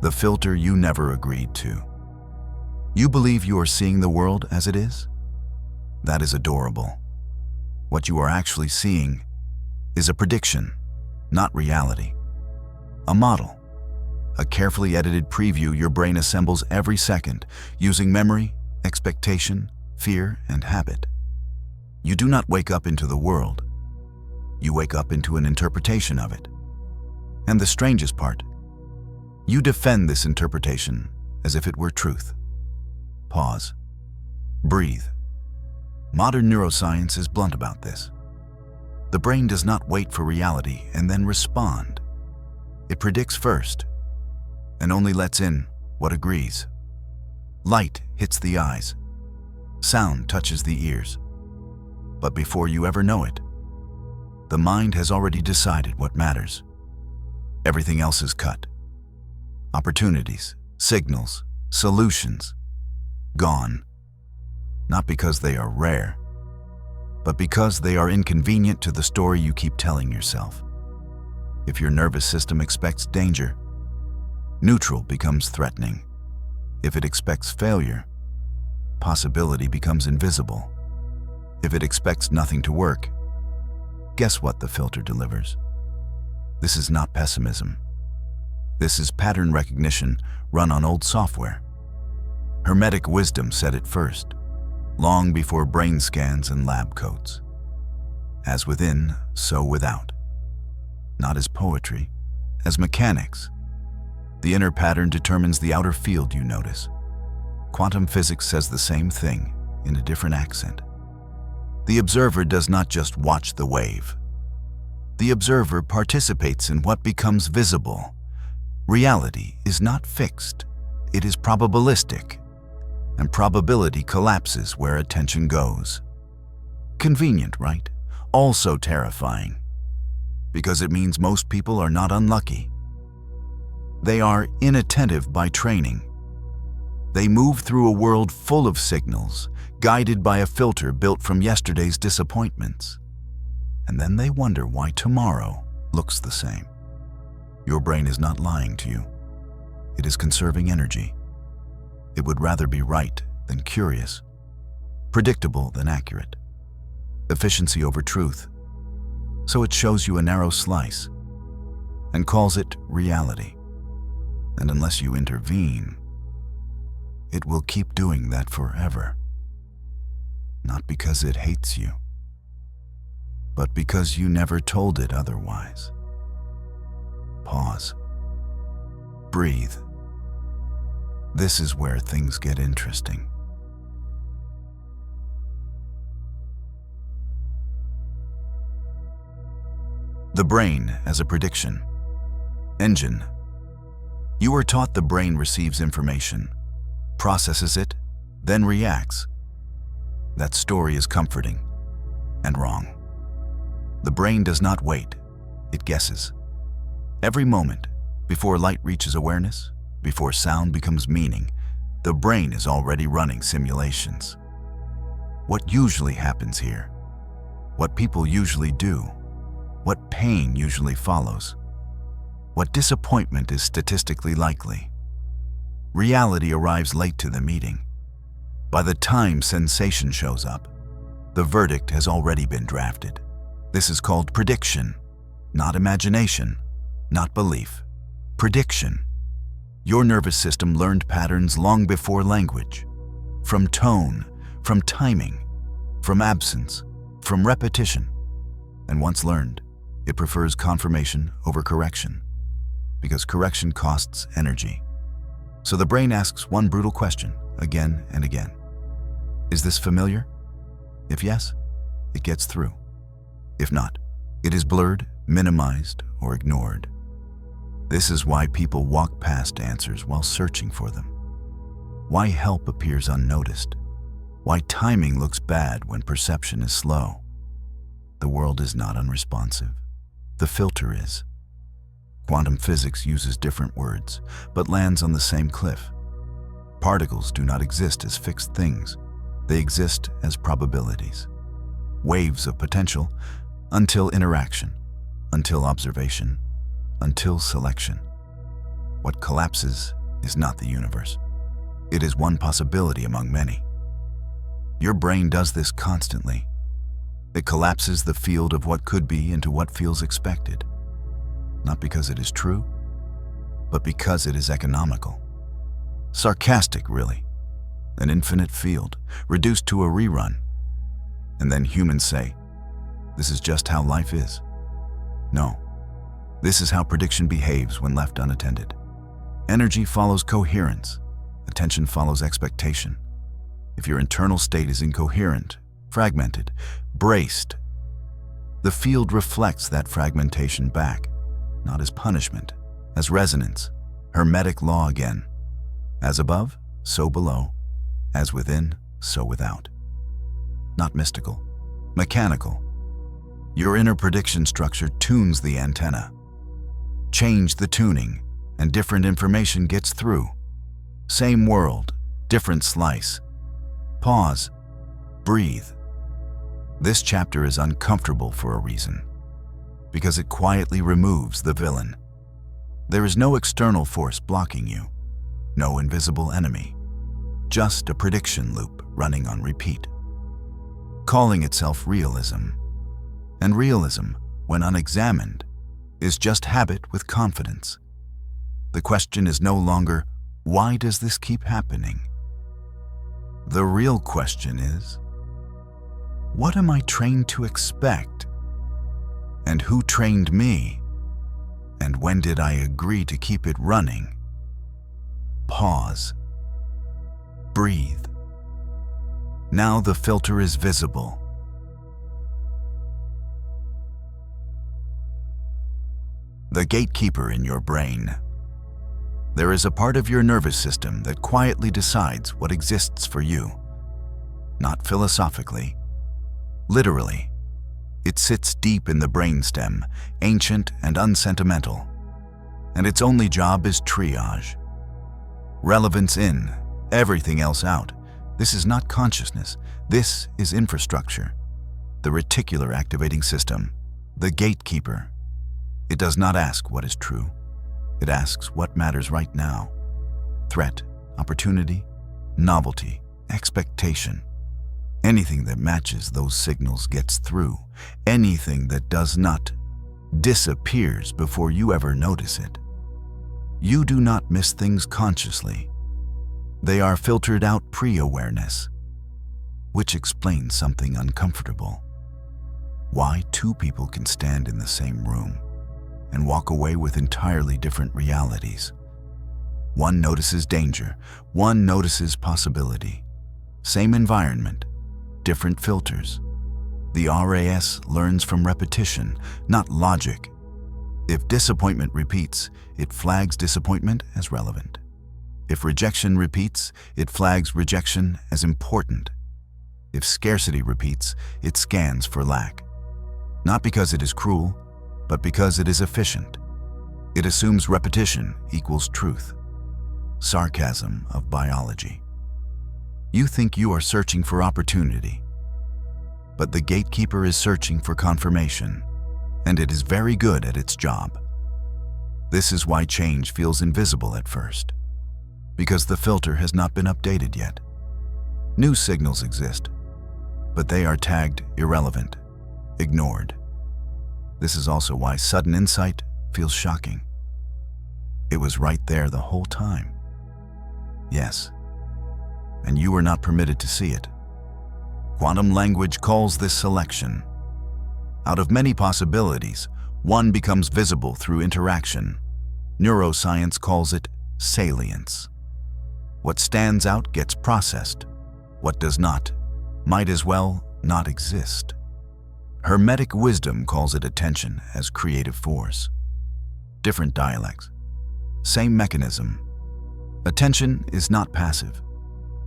the filter you never agreed to. You believe you are seeing the world as it is? That is adorable. What you are actually seeing is a prediction, not reality. A model, a carefully edited preview your brain assembles every second using memory, expectation, fear, and habit. You do not wake up into the world. You wake up into an interpretation of it. And the strangest part, you defend this interpretation as if it were truth. Pause. Breathe. Modern neuroscience is blunt about this. The brain does not wait for reality and then respond. It predicts first and only lets in what agrees. Light hits the eyes. Sound touches the ears. But before you ever know it, the mind has already decided what matters. Everything else is cut. Opportunities, signals, solutions, gone. Not because they are rare, but because they are inconvenient to the story you keep telling yourself. If your nervous system expects danger, neutral becomes threatening. If it expects failure, possibility becomes invisible. If it expects nothing to work, guess what the filter delivers? This is not pessimism. This is pattern recognition run on old software. Hermetic wisdom said it first, long before brain scans and lab coats. As within, so without. Not as poetry, as mechanics. The inner pattern determines the outer field you notice. Quantum physics says the same thing in a different accent. The observer does not just watch the wave. The observer participates in what becomes visible. Reality is not fixed, it is probabilistic, and probability collapses where attention goes. Convenient, right? Also terrifying, because it means most people are not unlucky. They are inattentive by training. They move through a world full of signals, guided by a filter built from yesterday's disappointments. And then they wonder why tomorrow looks the same. Your brain is not lying to you. It is conserving energy. It would rather be right than curious, predictable than accurate, efficiency over truth. So it shows you a narrow slice and calls it reality. And unless you intervene, it will keep doing that forever. Not because it hates you, but because you never told it otherwise. Pause. Breathe. This is where things get interesting. The brain as a prediction engine. You are taught the brain receives information, processes it, then reacts. That story is comforting and wrong. The brain does not wait, it guesses. Every moment, before light reaches awareness, before sound becomes meaning, the brain is already running simulations. What usually happens here? What people usually do? What pain usually follows? What disappointment is statistically likely? Reality arrives late to the meeting. By the time sensation shows up, the verdict has already been drafted. This is called prediction, not imagination, not belief. Prediction. Your nervous system learned patterns long before language. From tone, from timing, from absence, from repetition. And once learned, it prefers confirmation over correction, because correction costs energy. So the brain asks one brutal question again and again. Is this familiar? If yes, it gets through. If not, it is blurred, minimized, or ignored. This is why people walk past answers while searching for them. Why help appears unnoticed. Why timing looks bad when perception is slow. The world is not unresponsive. The filter is. Quantum physics uses different words, but lands on the same cliff. Particles do not exist as fixed things. They exist as probabilities. Waves of potential until interaction, until observation, until selection. What collapses is not the universe. It is one possibility among many. Your brain does this constantly. It collapses the field of what could be into what feels expected, not because it is true, but because it is economical. Sarcastic, really. An infinite field, reduced to a rerun. And then humans say, this is just how life is. No, this is how prediction behaves when left unattended. Energy follows coherence. Attention follows expectation. If your internal state is incoherent, fragmented, braced, the field reflects that fragmentation back, not as punishment, as resonance, Hermetic law again. As above, so below. As within, so without. Not mystical, mechanical. Your inner prediction structure tunes the antenna. Change the tuning, and different information gets through. Same world, different slice. Pause. Breathe. This chapter is uncomfortable for a reason, because it quietly removes the villain. There is no external force blocking you, no invisible enemy, just a prediction loop running on repeat, calling itself realism. And realism, when unexamined, is just habit with confidence. The question is no longer, why does this keep happening? The real question is, what am I trained to expect? And who trained me? And when did I agree to keep it running? Pause. Breathe. Now the filter is visible. The gatekeeper in your brain. There is a part of your nervous system that quietly decides what exists for you. Not philosophically, literally. It sits deep in the brainstem, ancient and unsentimental. And its only job is triage. Relevance in, everything else out. This is not consciousness. This is infrastructure. The reticular activating system, the gatekeeper. It does not ask what is true. It asks what matters right now. Threat, opportunity, novelty, expectation. Anything that matches those signals gets through. Anything that does not disappears before you ever notice it. You do not miss things consciously. They are filtered out pre-awareness, which explains something uncomfortable. Why two people can stand in the same room and walk away with entirely different realities. One notices danger, one notices possibility. Same environment, different filters. The RAS learns from repetition, not logic. If disappointment repeats, it flags disappointment as relevant. If rejection repeats, it flags rejection as important. If scarcity repeats, it scans for lack. Not because it is cruel, but because it is efficient. It assumes repetition equals truth. Sarcasm of biology. You think you are searching for opportunity, but the gatekeeper is searching for confirmation, and it is very good at its job. This is why change feels invisible at first, because the filter has not been updated yet. New signals exist, but they are tagged irrelevant, ignored. This is also why sudden insight feels shocking. It was right there the whole time. Yes, and you were not permitted to see it. Quantum language calls this selection. Out of many possibilities, one becomes visible through interaction. Neuroscience calls it salience. What stands out gets processed. What does not might as well not exist. Hermetic wisdom calls it attention as creative force. Different dialects, same mechanism. Attention is not passive,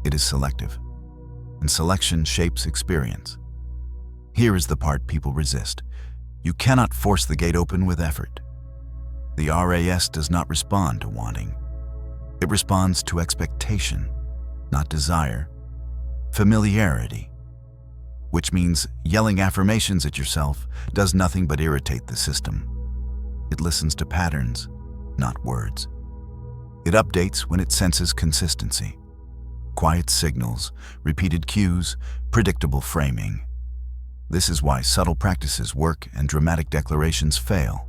it is selective, and selection shapes experience. Here is the part people resist. You cannot force the gate open with effort. The RAS does not respond to wanting. It responds to expectation, not desire, familiarity, which means yelling affirmations at yourself does nothing but irritate the system. It listens to patterns, not words. It updates when it senses consistency. Quiet signals, repeated cues, predictable framing. This is why subtle practices work and dramatic declarations fail.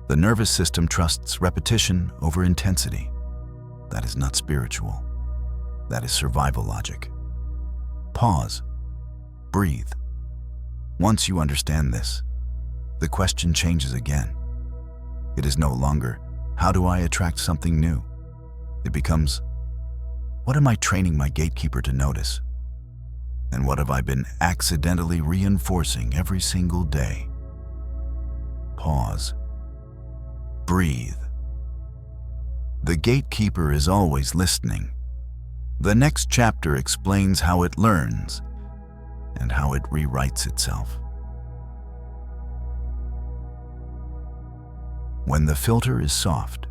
The nervous system trusts repetition over intensity. That is not spiritual. That is survival logic. Pause. Breathe. Once you understand this, the question changes again. It is no longer, how do I attract something new? It becomes, what am I training my gatekeeper to notice? And what have I been accidentally reinforcing every single day? Pause. Breathe. The gatekeeper is always listening. The next chapter explains how it learns and how it rewrites itself. When the filter is soft,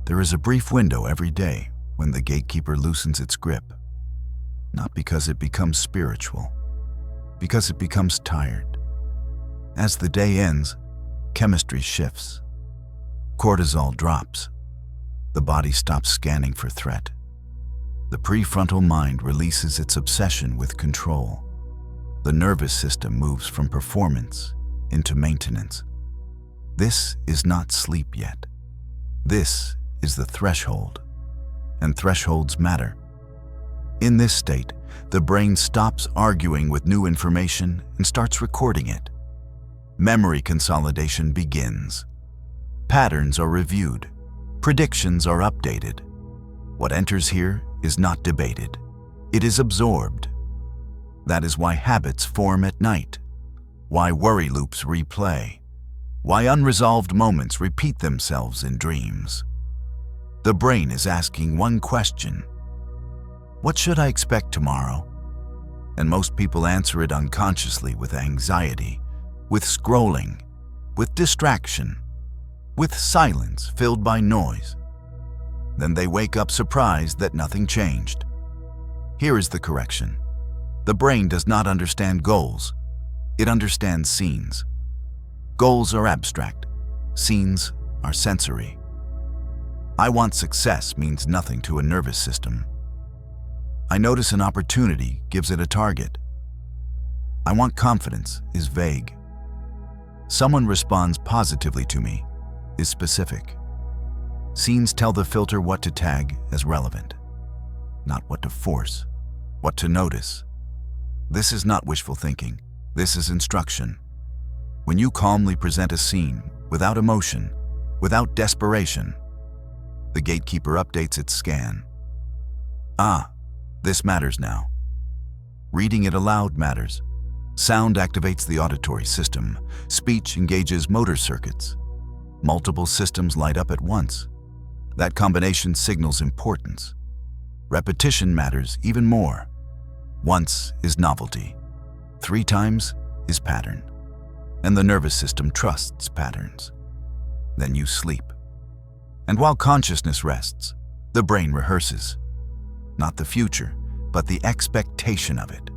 there is a brief window every day when the gatekeeper loosens its grip. Not because it becomes spiritual, because it becomes tired. As the day ends, chemistry shifts. Cortisol drops. The body stops scanning for threat. The prefrontal mind releases its obsession with control. The nervous system moves from performance into maintenance. This is not sleep yet. This is the threshold, and thresholds matter. In this state, the brain stops arguing with new information and starts recording it. Memory consolidation begins. Patterns are reviewed. Predictions are updated. What enters here is not debated. It is absorbed. That is why habits form at night, why worry loops replay, why unresolved moments repeat themselves in dreams. The brain is asking one question: what should I expect tomorrow? And most people answer it unconsciously with anxiety, with scrolling, with distraction, with silence filled by noise. Then they wake up surprised that nothing changed. Here is the correction. The brain does not understand goals. It understands scenes. Goals are abstract. Scenes are sensory. I want success means nothing to a nervous system. I notice an opportunity gives it a target. I want confidence is vague. Someone responds positively to me is specific. Scenes tell the filter what to tag as relevant, not what to force, what to notice. This is not wishful thinking. This is instruction. When you calmly present a scene without emotion, without desperation, the gatekeeper updates its scan. Ah, this matters now. Reading it aloud matters. Sound activates the auditory system. Speech engages motor circuits. Multiple systems light up at once. That combination signals importance. Repetition matters even more. Once is novelty. 3 times is pattern. And the nervous system trusts patterns. Then you sleep. And while consciousness rests, the brain rehearses. Not the future, but the expectation of it.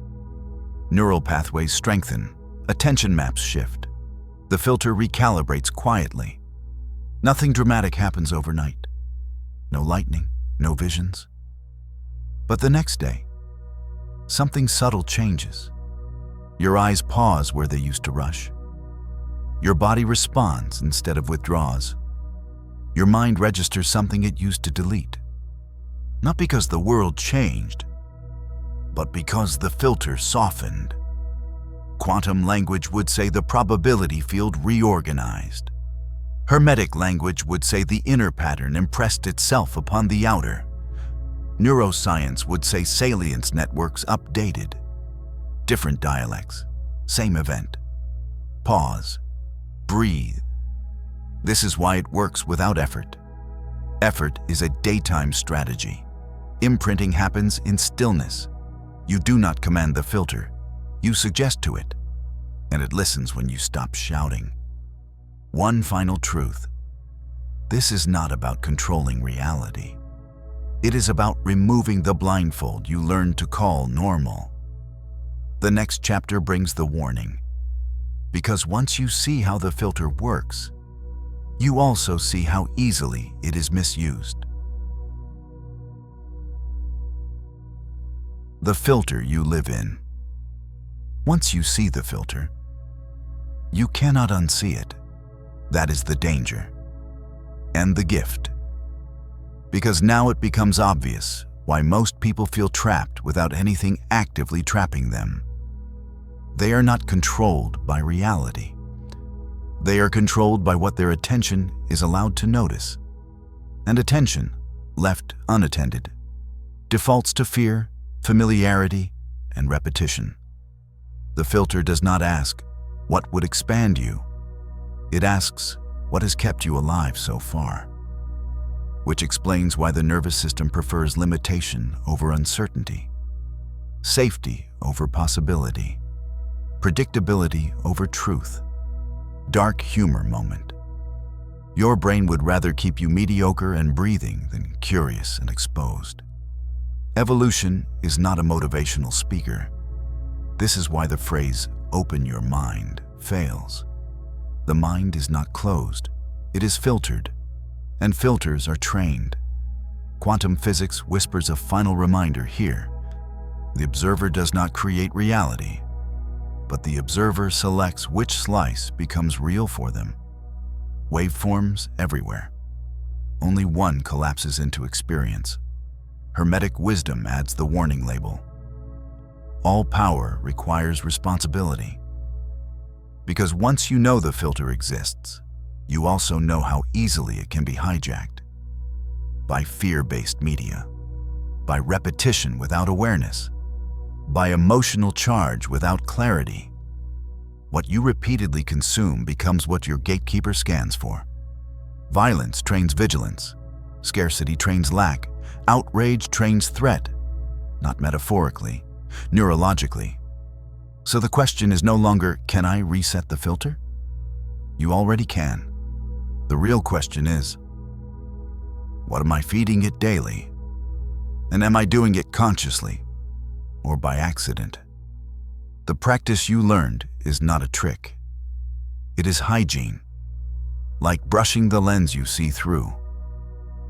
Neural pathways strengthen. Attention maps shift. The filter recalibrates quietly. Nothing dramatic happens overnight. No lightning, no visions. But the next day, something subtle changes. Your eyes pause where they used to rush. Your body responds instead of withdraws. Your mind registers something it used to delete. Not because the world changed, but because the filter softened. Quantum language would say the probability field reorganized. Hermetic language would say the inner pattern impressed itself upon the outer. Neuroscience would say salience networks updated. Different dialects, same event. Pause. Breathe. This is why it works without effort. Effort is a daytime strategy. Imprinting happens in stillness. You do not command the filter. You suggest to it, and it listens when you stop shouting. One final truth. This is not about controlling reality. It is about removing the blindfold you learned to call normal. The next chapter brings the warning. Because once you see how the filter works, you also see how easily it is misused. The filter you live in. Once you see the filter, you cannot unsee it. That is the danger and the gift. Because now it becomes obvious why most people feel trapped without anything actively trapping them. They are not controlled by reality. They are controlled by what their attention is allowed to notice. And attention, left unattended, defaults to fear, familiarity, and repetition. The filter does not ask, what would expand you? It asks, what has kept you alive so far? Which explains why the nervous system prefers limitation over uncertainty, safety over possibility, predictability over truth, dark humor moment. Your brain would rather keep you mediocre and breathing than curious and exposed. Evolution is not a motivational speaker. This is why the phrase, "open your mind," fails. The mind is not closed, it is filtered, and filters are trained. Quantum physics whispers a final reminder here. The observer does not create reality, but the observer selects which slice becomes real for them. Waveforms everywhere. Only one collapses into experience. Hermetic wisdom adds the warning label. All power requires responsibility. Because once you know the filter exists, you also know how easily it can be hijacked. By fear-based media, by repetition without awareness, by emotional charge without clarity. What you repeatedly consume becomes what your gatekeeper scans for. Violence trains vigilance. Scarcity trains lack. Outrage trains threat. Not metaphorically, neurologically. So the question is no longer, can I reset the filter? You already can. The real question is, what am I feeding it daily? And am I doing it consciously or by accident? The practice you learned is not a trick. It is hygiene, like brushing the lens you see through.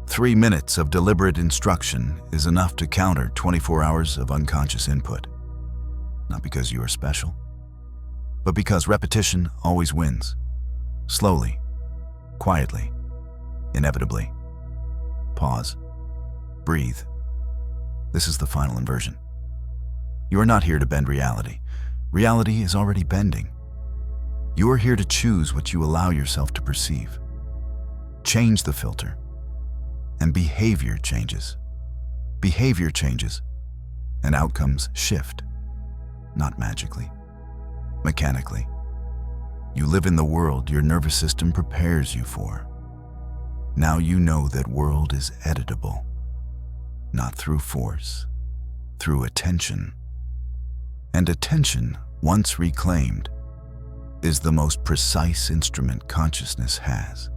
3 minutes of deliberate instruction is enough to counter 24 hours of unconscious input. Not because you are special, but because repetition always wins. Slowly, quietly, inevitably. Pause. Breathe. This is the final inversion. You are not here to bend reality. Reality is already bending. You are here to choose what you allow yourself to perceive. Change the filter, and behavior changes. Behavior changes, and outcomes shift. Not magically, mechanically. You live in the world your nervous system prepares you for. Now you know that world is editable, not through force, through attention. And attention, once reclaimed, is the most precise instrument consciousness has.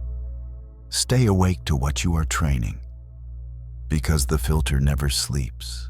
Stay awake to what you are training, because the filter never sleeps.